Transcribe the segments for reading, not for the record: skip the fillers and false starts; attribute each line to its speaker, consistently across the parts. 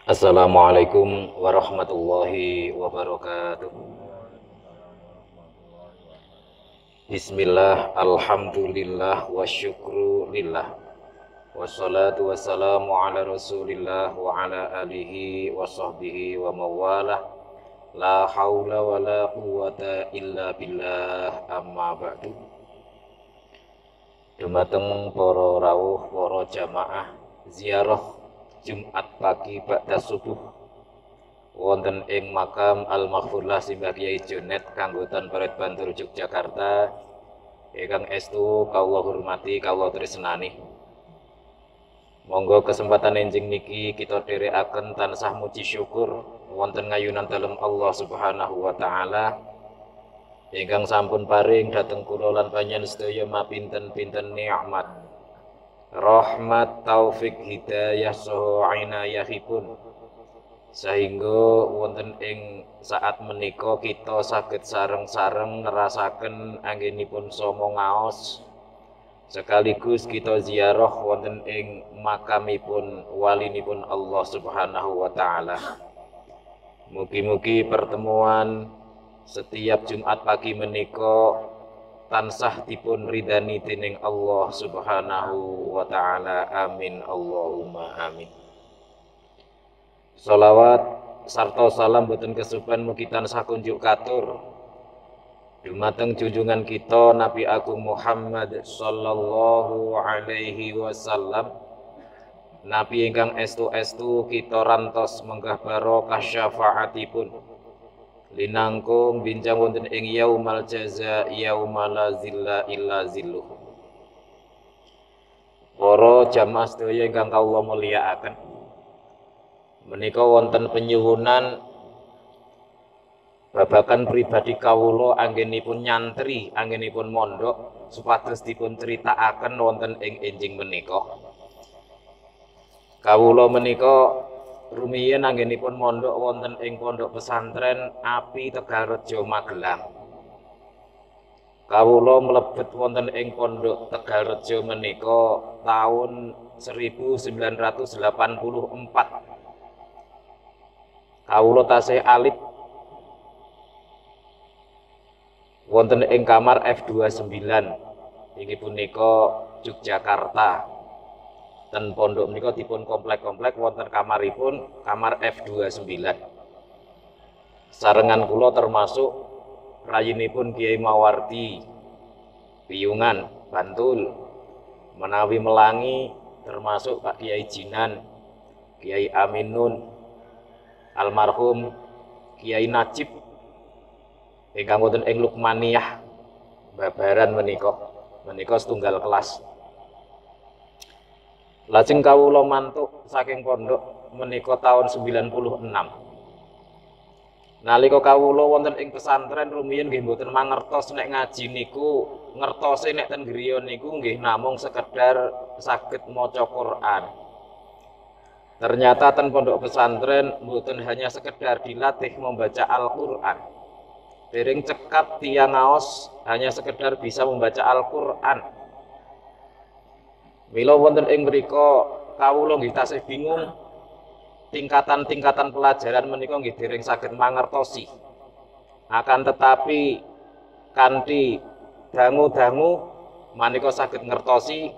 Speaker 1: Assalamualaikum warahmatullahi wabarakatuh. Bismillah, alhamdulillah, wa syukru lillah. Wassalatu wassalamu ala rasulillah wa ala alihi wa sahbihi wa mawalah. La hawla wa la quwata illa billah, amma ba'du. Dumateng para rawuh, para jamaah ziarah Jumat pagi ba'da subuh wonten ing makam Al-Maghfurlah Simbah Kyai Jonet Kanggotan Parit Bantul Yogyakarta ingkang estu kawula hormati kawula tresnani. Monggo kesempatan enjing niki kita dherekaken tansah muji syukur wonten ngayunan dalem Allah Subhanahu wa taala ingkang sampun paring dhateng kula lan panjenengan sedaya mapinten-pinten nikmat, rahmat, taufik, hidayah saha inayahipun sehingga wonten ing saat menika kita saged sareng-sareng nerasaken anggenipun somo ngaos sekaligus kita ziarah wonten ing makamipun walinipun Allah Subhanahu wa taala. Mugi-mugi pertemuan setiap Jumat pagi menika tansah dipun ridani dening Allah Subhanahu wa taala. Amin Allahumma amin. Sholawat sarta salam boten kesupen mugi tansah kunjuk katur dumateng junjungan kita Nabi Agung Muhammad sallallahu alaihi wasallam, Nabi ingkang estu-estu kita rantos menggah barokah syafaatipun linangkung bincang wonten ing yaumal jaza yauma la zilla illa zilluh. Para jamaah sedaya ingkang kawula mulyakaken, menika wonten penyuwunan babakan pribadi kawula anggenipun nyantri, anggenipun mondok supados dipun critakaken wonten ing enjing menika. Kawula menika rumiyin anggenipun mondok wonten ing pondok pesantren Api Tegalrejo Magelang. Kawula mlebet wonten ing pondok Tegalrejo menika taun 1984. Kawula tasih alit wonten ing kamar F29 inggih punika Yogyakarta. Ten pondok menika dipun komplek-komplek wonten kamaripun kamar F29. Sarengan kula termasuk rayinipun Kiai Mawardi Piyungan Bantul, menawi Melangi termasuk Pak Kiai Jinan, Kiai Aminun, almarhum Kiai Najib ingkang wonten ing Lukmaniyah Babaran menika setunggal kelas. Lajeng kawula mantuk saking pondok menika taun 96. Nalika kawula wonten ing pesantren rumiyin nggih mboten mangertos nek ngaji niku, ngertose nek ten griya niku nggih namung sekedar saged maca Quran. Ternyata ten pondok pesantren mboten hanya sekedar dilatih membaca Al-Qur'an. Dereng cekap tiyang ngaos hanya sekedar bisa membaca Al-Qur'an. Mila wonten ing mriku kawula nggih tasih bingung tingkatan-tingkatan pelajaran menika nggih dereng saged mangertosi. Akan tetapi kanthi dangu-dangu manika saged ngertosi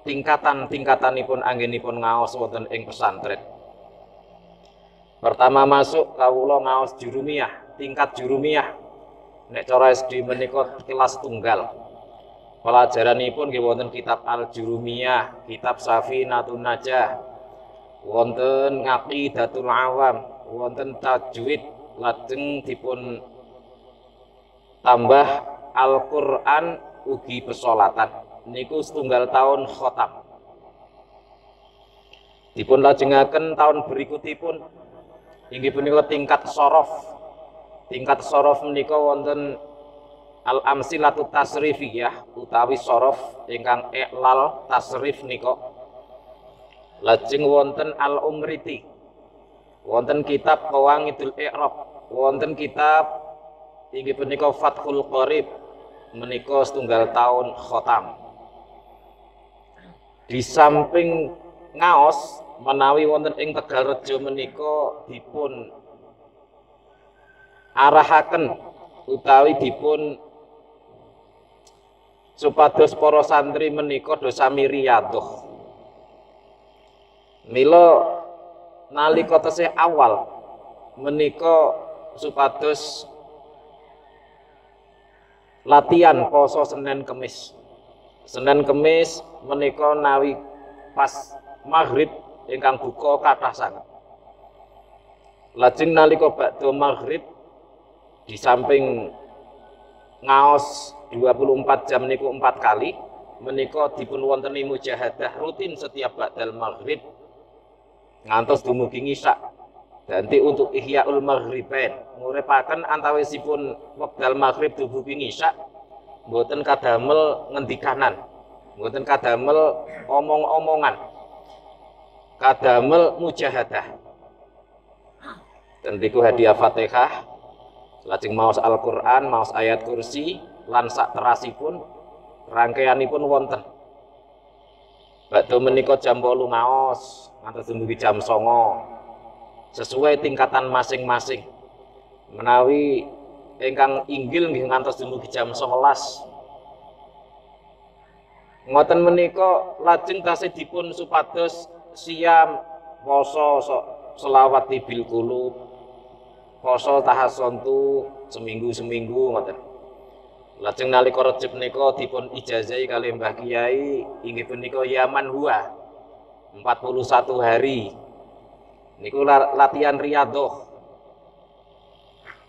Speaker 1: tingkatan-tingkatanipun anggenipun ngaos wonten ing pesantren. Pertama masuk kawula ngaos jurumiyah, tingkat jurumiyah. Nek cara SD menika kelas tunggal. Pelajaranipun nggih wonten kitab Al-Jurumiyah, kitab Safinatun Najah, wonten Aqidatul Awam, wonten tajwid, lajeng dipun tambah Al-Qur'an ugi pesolatan. Niku setunggal tahun khotam. Dipun lajengaken tahun berikutipun inggih punika tingkat sorof. Tingkat sorof menika wonten Al-Amsilatu Tasrifiyah utawi sorof ingkang i'lal tasrif nika. Lajeng wonten Al-Umriti, wonten kitab Qawaidul I'rab, wonten kitab inggih punika Fathul Qorib menika setunggal tahun khotam. Di samping ngaos menawi wonten ing Tegalrejo menika dipun arahaken utawi dipun supados para santri menika do sami riyadhah. Mila nalika tesih awal menika supados latihan poso Senin Kemis. Senin Kemis menika nawi pas maghrib ingkang buka kathah sanget. Lajeng nalika badhe maghrib di samping ngaos 24 jam niku 4 kali menika dipun wonteni mujahadah rutin setiap ba'dal maghrib ngantos dumugi isya. Ganti untuk ihyaul maghribain nguripaken antawisipun wekdal maghrib dumugi isya mboten kadamel ngendikanan, mboten kadamel omong-omongan, kadamel mujahadah. Tendiku hadiah Fatihah, lajeng maos Al-Qur'an, maos ayat kursi, lan sak terasipun rangkaianipun wonten. Badhe menika jam 8 maos ngantos dumugi jam 09 sesuai tingkatan masing-masing. Menawi ingkang inggil nggih ngantos dumugi jam 11. Ngoten menika lajeng tasih dipun supados siam poso selawat bil qulub, poso tahassuntu seminggu-seminggu ngoten. Lajeng nalika Rejeb nika dipun ijazahi kalih Mbah Kiai inggih punika Yaman Huwa 41 hari. Niku latihan riyadhah.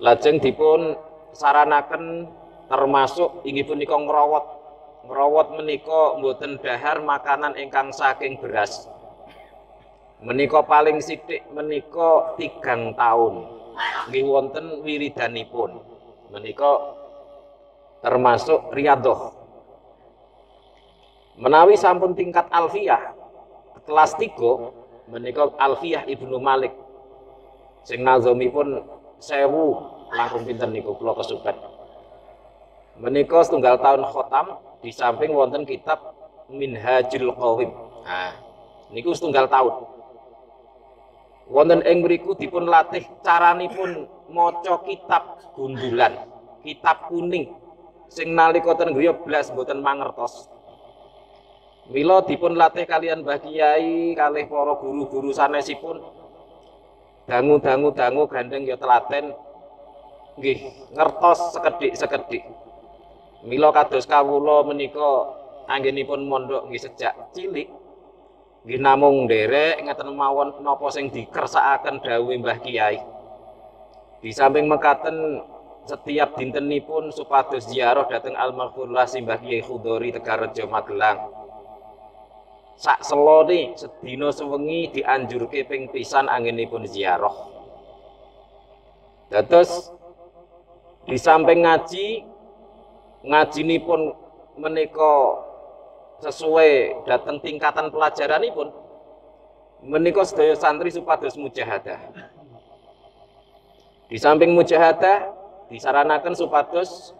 Speaker 1: Lajeng dipun saranaken termasuk inggih punika ngrawat. Ngrawat menika mboten dahar makanan ingkang saking beras. Menika paling sithik menika 3 tahun. Nggih wonten wiridanipun. Menika termasuk riyadhah. Menawi sampun tingkat alfiyah kelas 3 menika Alfiyah Ibnu Malik. Sing nazamipun 1000 langkung pinten niku kula kesupen. Menika setunggal tahun khotam di samping wonten kitab Minhajul Qawim. Nah, niku setunggal tahun. Wonten ing mriku dipun latih caranipun maca kitab gundulan, kitab kuning sing nalika ten griya blas mboten mangertos. Mila dipun latih kalian Mbah Kiai kalih para guru-guru sanesipun. Dangu gandeng ya telaten nggih ngertos sekedhik-sekedhik. Mila kados kawula menika anggenipun mondok nggih sejak cilik nggih namung nderek ngeten mawon napa sing dikersakaken dawuh Mbah Kiai. Di samping mekaten setiap dintenipun supados ziarah dhateng Al-Maghfurlah Simbah Kiai Khudori Tegalrejo Magelang. Sak selone sedina sewengi dianjurke ping pisan anggenipun ziarah. Dados di samping ngajinipun menika sesuai dhateng tingkatan pelajaranipun menika sedaya santri supados mujahadah. Di samping mujahadah disaranaken supados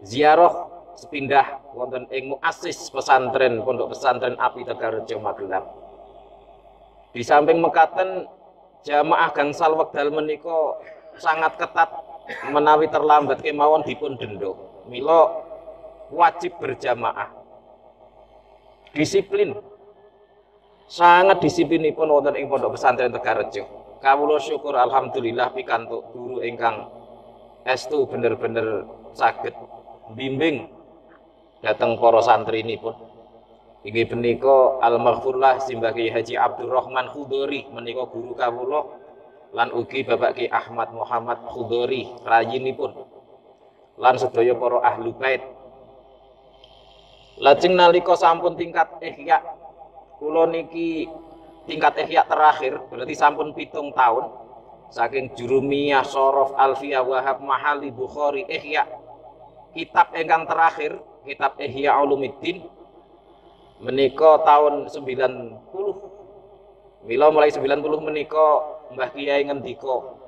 Speaker 1: ziarah sepindah wonten ing muassis pesantren Pondok Pesantren Api Tegalrejo Magelang. Di samping mekaten jamaah gangsal wekdal menika sangat ketat menawi terlambat kemawon dipun denda. Mila wajib berjamaah. Disiplin. Sangat disiplinipun wonten ing Pondok Pesantren Tegalrejo. Kawula syukur alhamdulillah pikantuk guru ingkang estu bener-bener saged bimbing dateng para santrinipun. Inggih punika Al-Maghfurlah Simbah Kiai Haji Abdurrahman Khudori menika guru kawula lan ugi Bapak Ki Ahmad Muhammad Khudori rayinipun lan sedaya para ahlu bait. Lajeng nalika sampun tingkat ihya kula niki tingkat ihya terakhir berarti sampun 7 tahun saking Jurumiyah Shorof Alfiyah Wahab Mahali Bukhari ihya kitab ingkang terakhir kitab Ihya Ulumuddin menika tahun 90. Mila mulai 90 menika Mbah Kiai ngendika,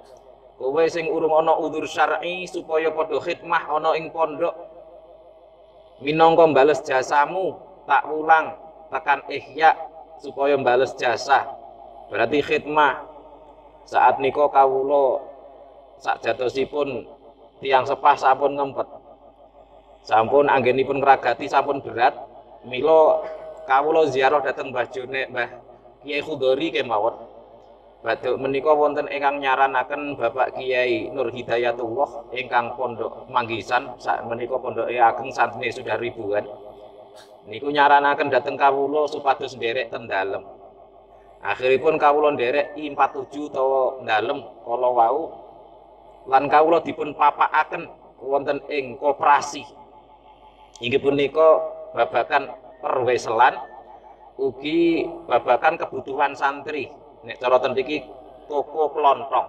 Speaker 1: kowe sing urung ana udzur syar'i supaya padha khidmah ana ing pondok minangka mbales jasamu tak ulang tekan ihya supaya mbales jasa Berarti khidmah saat niko kawula sakjatosipun tiang sepah sampun ngempet. Sampun anggenipun ngragati sampun berat. Mila kawula ziarah dhateng Mbah Junet, Mbah Kiai Khudori kemawon. Badhe menika wonten ingkang nyaranaken Bapak Kiai Nur Hidayatullah ingkang pondok Manggisan, sak menika pondoke ageng santrine sudah ribuan. Niku nyaranaken dhateng kawula supados nderek ten dalem. Akhiripun kawula nderek I47 utawa dalem kala wau lan kawula dipun papakaken wonten ing koperasi. Inggih punika babakan perweselan ugi babakan kebutuhan santri. Nek cara ten mriki toko kelontong.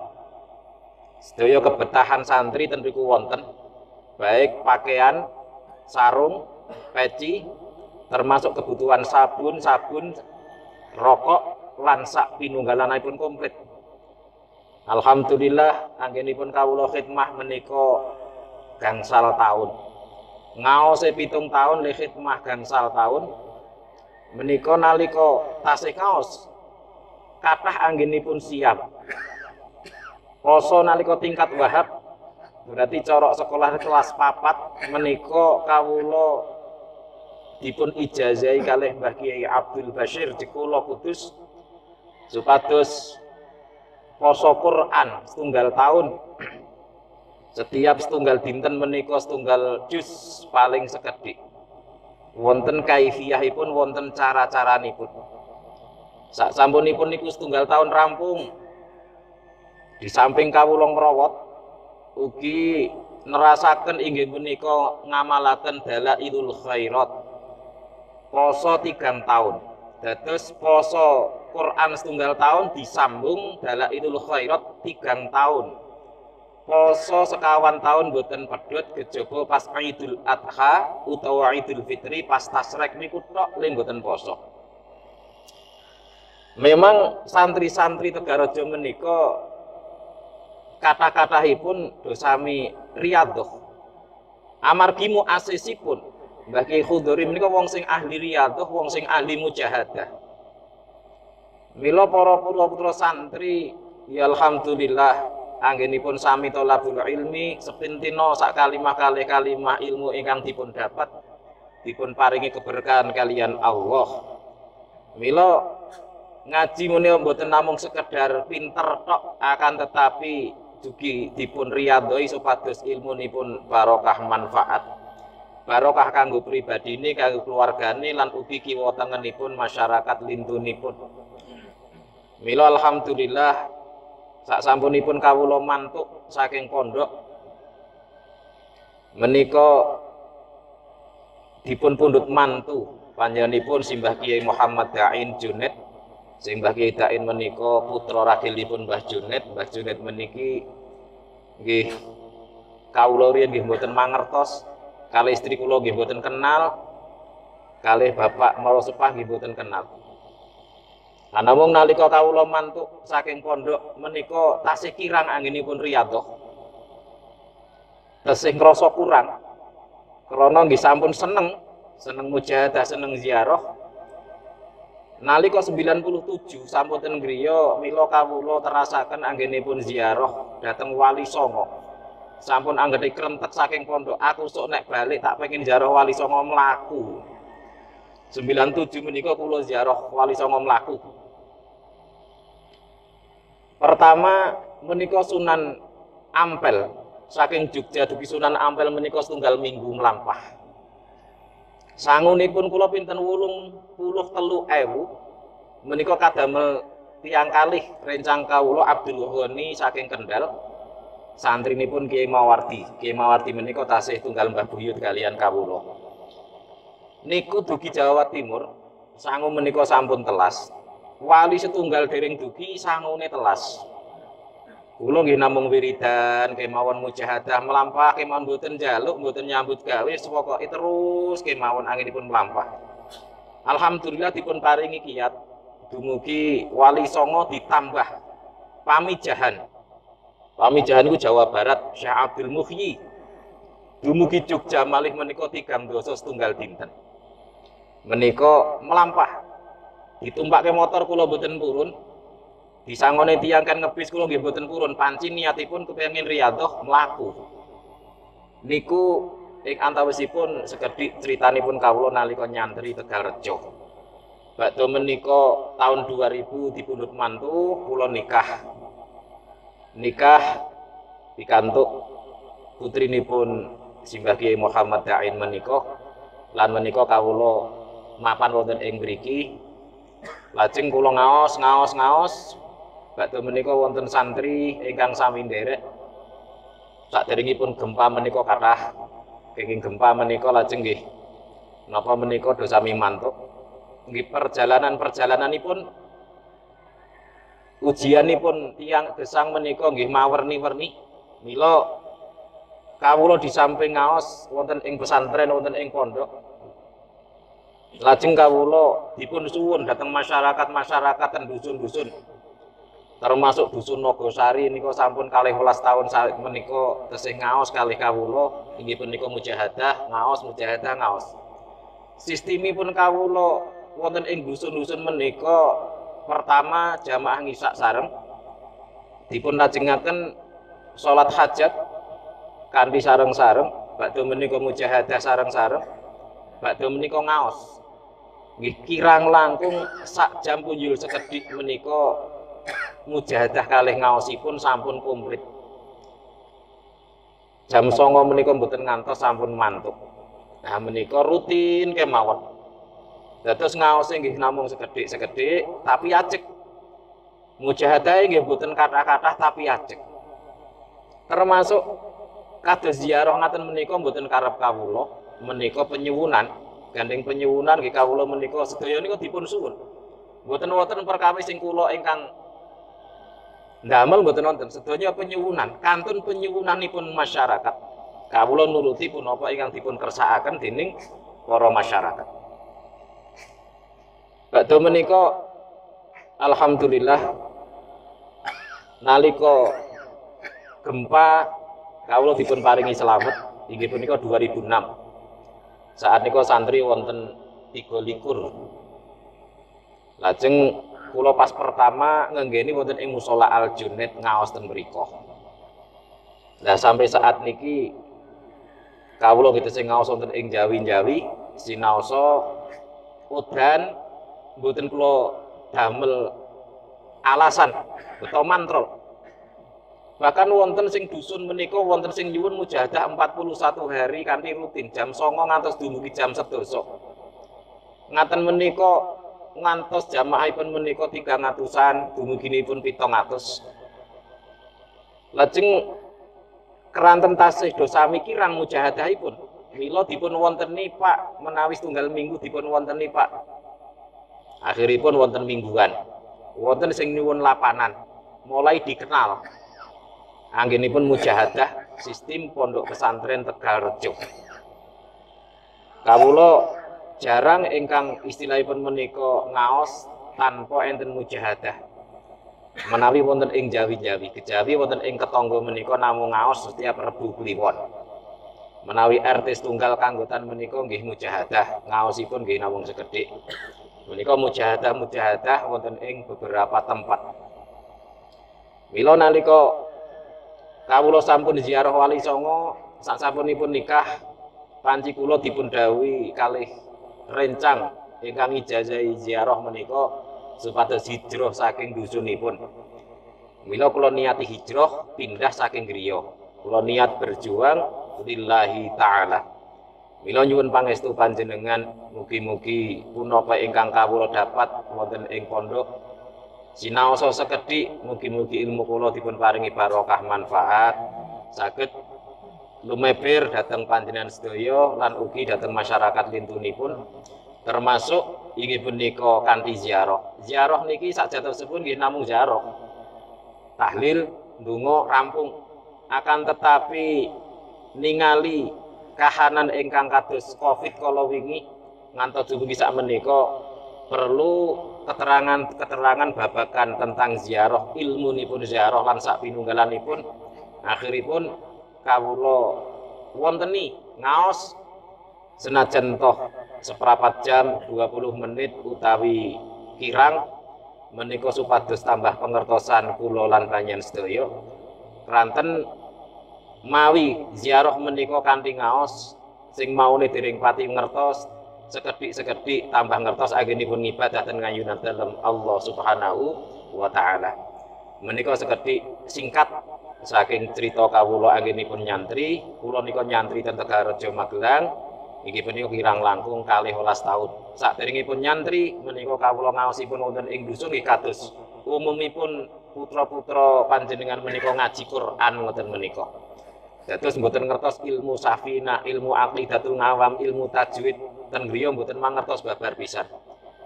Speaker 1: Sedaya kebetahan santri ten mriku wonten, baik pakaian, sarung, peci, termasuk kebutuhan sabun, rokok, lan sak pinunggalanipun komplit. Alhamdulillah anggenipun kawula khidmah menika gangsal taun. Ngaose 7 taun le khidmah gangsal taun. Menika nalika tasih kaos kathah anggenipun siap. Poso nalika tingkat wahab berarti corok sekolah kelas 4 menika kawula dipun ijazahi kalih Mbah Kiai Abdul Bashir di Kulo Kudus supados poso Quran setunggal tahun. Setiap setunggal dinten menika setunggal juz paling sekedhik. Wonten kaifiyahipun, wonten cara-caranipun. Sak sampunipun niku setunggal tahun rampung. Di samping kawula ngrawat ugi nerasaken inggih menika ngamalaken dalailul khairat. Poso 3 tahun. Dados poso Quran setunggal tahun disambung dalailul khairat 3 tahun. Poso sekawan tahun boten pedhot kejaba pas Idul Adha utawa Idul Fitri pas tasrek niku tok le boten poso. Memang santri-santri Tegareja menika kata-katahipun dosami riyadhah. Amargi muasisipun Mbah Kiai Khudori menika wong sing ahli riyadhah, wong sing ahli mujahadah. Mila para putra-putra santri ya alhamdulillah anggenipun sami thalabul ilmi sepintina sak kalimah kalih kalimah ilmu ingkang dipun dapat dipun paringi keberkahan kalian Allah. Mila ngaji menika mboten namung sekedar pinter tok, akan tetapi dugi dipun riyadhai supados ilmunipun barokah manfaat. Barokah kanggo pribadine, kanggo keluargane lan ugi kiwa tengenipun masyarakat lintunipun. Mila alhamdulillah sak sampunipun kawula mantuk saking pondok menika dipun pundhut mantu panjenenganipun Simbah Kiai Muhammad Dain Junet. Simbah Kiai Dain menika putra ragilipun Mbah Junet. Mbah Junet meniki nggih kawula riyen nggih mboten mangertos, kalih istri kula nggih mboten kenal, kalih bapak marosepah nggih mboten kenal. Namung nalika kawula mantuk saking pondok menika tasih kirang anggenipun riyadhah. Tasih ngrasa kurang. Krana nggih sampun seneng mujahadah, seneng ziarah. Nalika 97 sampun ten griya mila kawula terasaken anggenipun ziarah dhateng Wali Songo. Sampun anggere krentek saking pondok, aku sok nek balik tak pengen ziarah Wali Songo mlaku. 97 menika kula ziarah Wali Songo mlaku. Pertama menika Sunan Ampel saking Jogja dugi Sunan Ampel menika setunggal minggu mlampah. Sangunipun kula pinten 83.000 menika kadamel tiyang kalih rencang kawula Abdul Ghani saking Kendal. Santrinipun Kiai Mawardi. Kiai Mawardi menika tasih tunggal mbah buyut kalian kawula. Niku dugi Jawa Timur, sangu menika sampun telas. Wali setunggal dereng dugi sangune telas. Kula nggih namung wiridan kemawon mujahadah melampah kemawon mboten njaluk mboten nyambut gawe pokoke terus kemawon anginipun melampah. Alhamdulillah dipun paringi kiat dumugi Wali Songo ditambah pamijahan. Pamijahan iku Jawa Barat Syekh Abdul Muhyi. Dumugi Jogja malih menika 3 dasa setunggal dinten. Menika melampah. Ditumpake motor kula mboten purun. disangone tiyang kan ngebis kula nggih mboten purun, panci niatipun kepengin riyadhah mlaku. Niku ing antawisipun sekedhik critanipun kawula nalika nyantri Tegalrejo. Bakda menika tahun 2000 dipundhut mantu kula nikah. Nikah pikantuk putrinipun Simbah Kiai Muhammad Dain menika lan menika kawula mapan wonten ing mriki. Lajeng kula ngaos. Bakda menika wonten santri ingkang sami nderek. Saderengipun gempa menika kathah. Kenging gempa menika lajeng nggih napa menika do sami mantuk. Nggih perjalananipun ujianipun tiyang gesang menika nggih mawerni-werni. Mila kawula di samping ngaos wonten ing pesantren wonten ing pondok. Lajeng kawula dipun suwun dhateng masyarakat ten dusun-dusun. Termasuk dusun Nogosari nika sampun 12 tahun menika tesih ngaos kalih kawula inggih punika mujahadah ngaos. Sistemipun kawula wonten ing dusun-dusun menika pertama jamaah ngisak sareng dipun lajengaken salat hajat kanthi sareng-sareng, bakda menika mujahadah sareng-sareng, bakda menika ngaos. Nggih kirang langkung sak jam punjul sekedhik menika mujahadah kalih ngaosipun sampun komplit. Jam 09.00 menika mboten ngantos sampun mantuk. Nah menika rutin kemawon. Dados ngaose nggih namung sekedhik-sekedhik tapi ajeg. Mujahadah nggih mboten kathah-kathah tapi ajeg. Termasuk kados ziarah ngaten menika mboten karep kawula, menika penyuwunan, gandeng penyuwunan nggih kawula menika sedaya nika dipun suwun. Mboten wonten perkawis sing kula ingkang ndamel mboten wonten, sedaya penyuwunan, kantun penyuwunanipun masyarakat. Kawula nuruti punapa ingkang dipun kersakaken dening para masyarakat. Bakda menika alhamdulillah nalika gempa kawula dipun paringi slamet inggih punika 2006. Saat nika santri wonten 23. Lajeng kula pas pertama ngenggeni wonten ing musala Al Junaid ngaos ten mriku. Nah sampai saat niki kawula kita sing ngaos wonten ing Jawi-Jawi sinaosa udan mboten kula damel alasan utawa mantrol. Bahkan wonten sing dusun menika wonten sing nyuwun mujahadah 41 hari kanthi rutin jam 09.00 ngantos dumugi jam 11. Ngaten menika ngantos jamaahipun menika 300-an dumuginipun 700. Lajeng keranten tasih do sami kirang mujahadahipun. Mila dipun wonteni Pak menawi tunggal minggu dipun wonteni Pak. Akhiripun wonten mingguan. Wonten sing nyuwun lapanan. Mulai dikenal anggenipun mujahadah sistem pondok pesantren Tegalrejo. Kawula jarang ingkang istilahipun menika ngaos tanpa enten mujahadah. Menawi wonten ing Jawi-Jawi, kejawi wonten ing ketangga menika namung ngaos setiap Rebu Kliwon. Menawi RT setunggal kanggotan menika nggih mujahadah, ngaosipun nggih namung sekedhik. Menika mujahadah wonten ing beberapa tempat. Mila nalika kawula sampun ziarah Wali Songo, sasampunipun nikah, panci kula dipun dawuhi kalih rencang ingkang ijazahi ziarah menika supados hijrah saking dusunipun. Mila kula niati hijrah pindah saking griya. Kula niat berjuang lillahi taala. Mila nyuwun pangestu panjenengan mugi-mugi punapa ingkang kawula dapat wonten ing pondok sinaosa sekedhik mugi-mugi ilmu kula dipun paringi barokah manfaat saged lumeber dhateng panjenengan sedaya lan ugi dhateng masyarakat lintunipun termasuk inggih punika kanthi ziarah. Ziarah niki sajatosipun nggih namung ziarah. Tahlil ndonga rampung akan tetapi ningali kahanan ingkang kados Covid kala wingi ngantos dumugi sak menika perlu keterangan babagan tentang ziarah, ilmunipun ziarah lan sak pinunggalanipun. Akhiripun kawula wonteni ngaos senajan toh seprapat jam 20 menit utawi kirang menika supados tambah pengertosan kula lan panjenengan sedaya kranten mawi ziarah menika kanthi ngaos sing maune dereng pati ngertos sekedhik-sekedhik tambah ngertos anggenipun ngibadaten ngayunan dalem Allah Subhanahu wa taala. Menika sekedhik singkat saking cerita kawula anggenipun nyantri. Kula nika nyantri ten Tegalrejo Magelang. Iki punika kirang langkung 12 taun. Saderengipun nyantri menika kawula ngaosipun wonten ing dusun nggih kados umumipun putra-putra panjenengan menika ngaji Quran ngoten menika. Dados mboten ngertos ilmu safina, ilmu aqidatul ngawam, ilmu tajwid ten griya mboten mangertos babar pisan.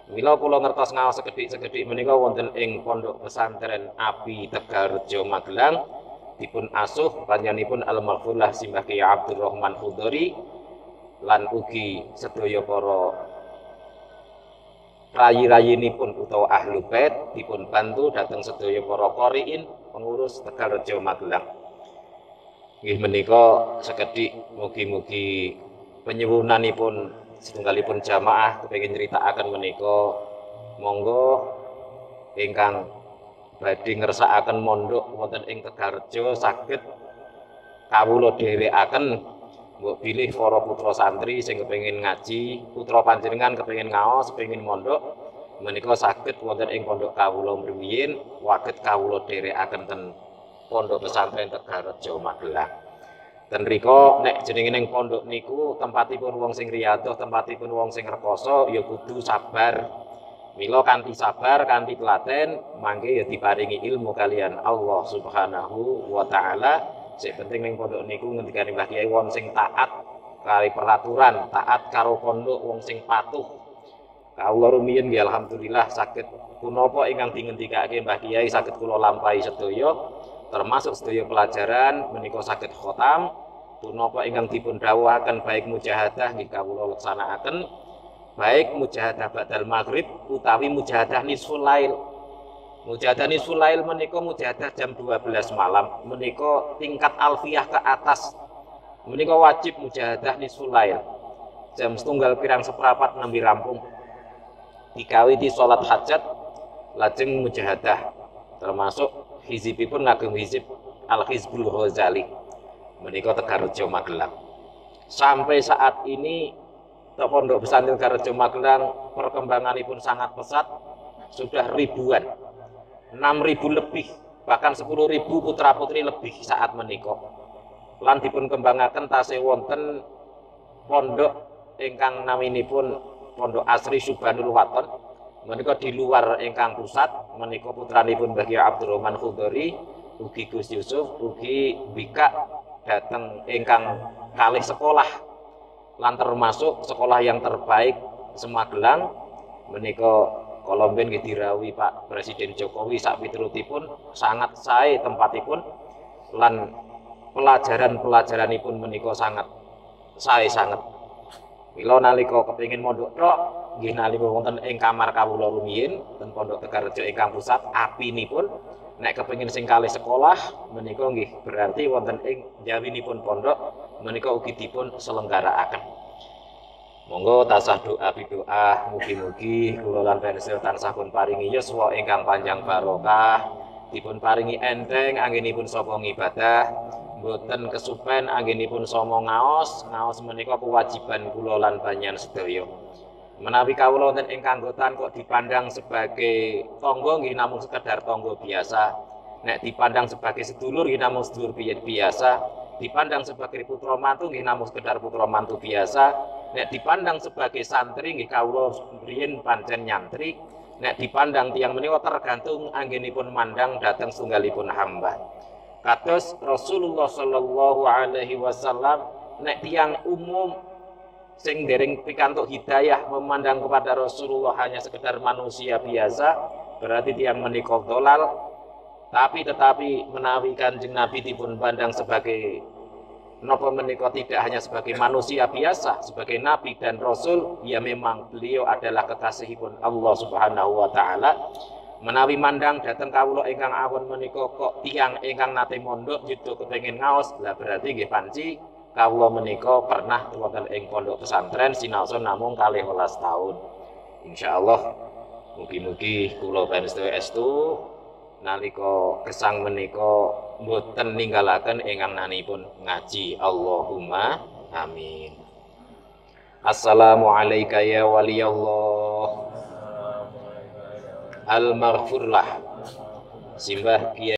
Speaker 1: Mila kula ngertos ngaos sekedhik-sekedhik menika wonten ing Pondok Pesantren Api Tegalrejo Magelang dipun asuh panjenenganipun Al-Maghfurlah Simbah Kyai Abdurrahman Khudori lan ugi sedaya para rayi-rayinipun utawa ahlu bait dipun bantu dhateng sedaya para qoriin pengurus Tegalrejo Magelang. Nggih menika sekedhik mugi-mugi penyuwunanipun setunggalipun jamaah kepengin nyritakaken menika monggo ingkang badhe ngersakaken mondok wonten ing Tegalrejo saged kawula dherekaken. Mbok pilih para putra santri sing kepengin ngaji, putra panjenengan kepengin ngaos, kepengin mondok, menika saged wonten ing pondok kawula mriyin, waget kawula dherekaken ten Pondok Pesantren Tegalrejo Magelang. Ten rika nek jenenge ning pondok niku tempatipun wong sing riyadhah, tempatipun wong sing rekoso ya kudu sabar. Mila kanthi sabar, kanthi telaten, mangke ya diparingi ilmu kalian Allah Subhanahu wa taala. Sing penting ning pondok niku ngendikane Mbah Kyai wong sing taat kali peraturan, taat karo pondok, wong sing patuh. Kawula rumiyin nggih alhamdulillah saged punapa ingkang dingendikake Mbah Kyai saged kula lampahi sedaya, termasuk sedaya pelajaran menika saged khotam. Punapa ingkang dipun dawuhaken baik mujahadah nggih kawula laksanakaken, baik mujahadah ba'dal maghrib utawi mujahadah nisful lail. Mujahadah nisful lail menika mujahadah jam 12 malam menika tingkat alfiyah ke atas. Menika wajib mujahadah nisful lail. Jam setunggal pirang seprapat nembe rampung. Dikawiti salat hajat lajeng mujahadah. Termasuk hizibipun ngagem hizib Al-Hizbul Ghazali. Menika Tegalrejo Magelang. Sampai saat ini Pondok Pesantren Tegalrejo Magelang perkembanganipun sangat pesat, sudah ribuan. 6.000 lebih, bahkan 10.000 putra-putri lebih saat menika. Lan dipun kembangaken tasih wonten pondok ingkang naminipun Pondok Asri Subhanul Waton. Menika di luar ingkang pusat, menika putranipun Mbah Kyai Abdurrahman Khudori, ugi Gus Yusuf, ugi Bika dateng ingkang kalih sekolah. Lan termasuk sekolah yang terbaik Semagelang menika Kolomben nggih dirawuhi Pak Presiden Jokowi sak piturutipun sangat sae tempatipun lan pelajaran-pelajaranipun menika sangat sae sanget. Mila nalika kepengin mondok tok nggih nalika wonten ing kamar kawula rumiyin ten Pondok Tegalrejo ingkang pusat apinipun nek kepengin sing kalih sekolah menika nggih berarti wonten ing njawinipun pondok menika ugi dipun selenggarakaken. Monggo tasah doa bidoa mugi-mugi kula lan panjenengan tansah pun paringi yuswa ingkang panjang barokah, dipun paringi enteng anggenipun sapa ngibadah, mboten kesupen anggenipun sama ngaos, ngaos menika kewajiban kula lan panjenengan sedaya. Menawi kawula wonten ing kanggotan kok dipandang sebagai tangga nggih namung sekedar tangga biasa, nek dipandang sebagai sedulur nggih namung sedulur biasa, dipandang sebagai putra mantu nggih namung sekedar putra mantu biasa. Nek dipandang sebagai santri nggih kawula mriyen pancen nyantri, nek dipandang tiyang menika tergantung anggenipun mandang dhateng setunggalipun hamba. Kados Rasulullah sallallahu alaihi wasallam nek tiyang umum sing dereng pikantuk hidayah memandang kepada Rasulullah hanya sekedar manusia biasa, berarti tiyang menika dolal. Tetapi menawi Kanjeng Nabi dipun pandang sebagai napa menika tidak hanya sebagai manusia biasa, sebagai nabi dan rasul, ya memang beliau adalah kekasihipun Allah Subhanahu wa taala. Menawi mandang dateng kawula ingkang awon menika kok tiyang ingkang nate mondok judo kepengin ngaos, lah berarti nggih panci kawula menika pernah wonten ing pondok pesantren sinaosa namung 12 taun. Insyaallah Mugi-mugi kula panjenengan estu nalika gesang menika mboten ninggalaken ingkang nanipun ngaji. Allahumma amin. Assalamualaikum ya waliyallah. Al-maghfurlah. Simbah Kiai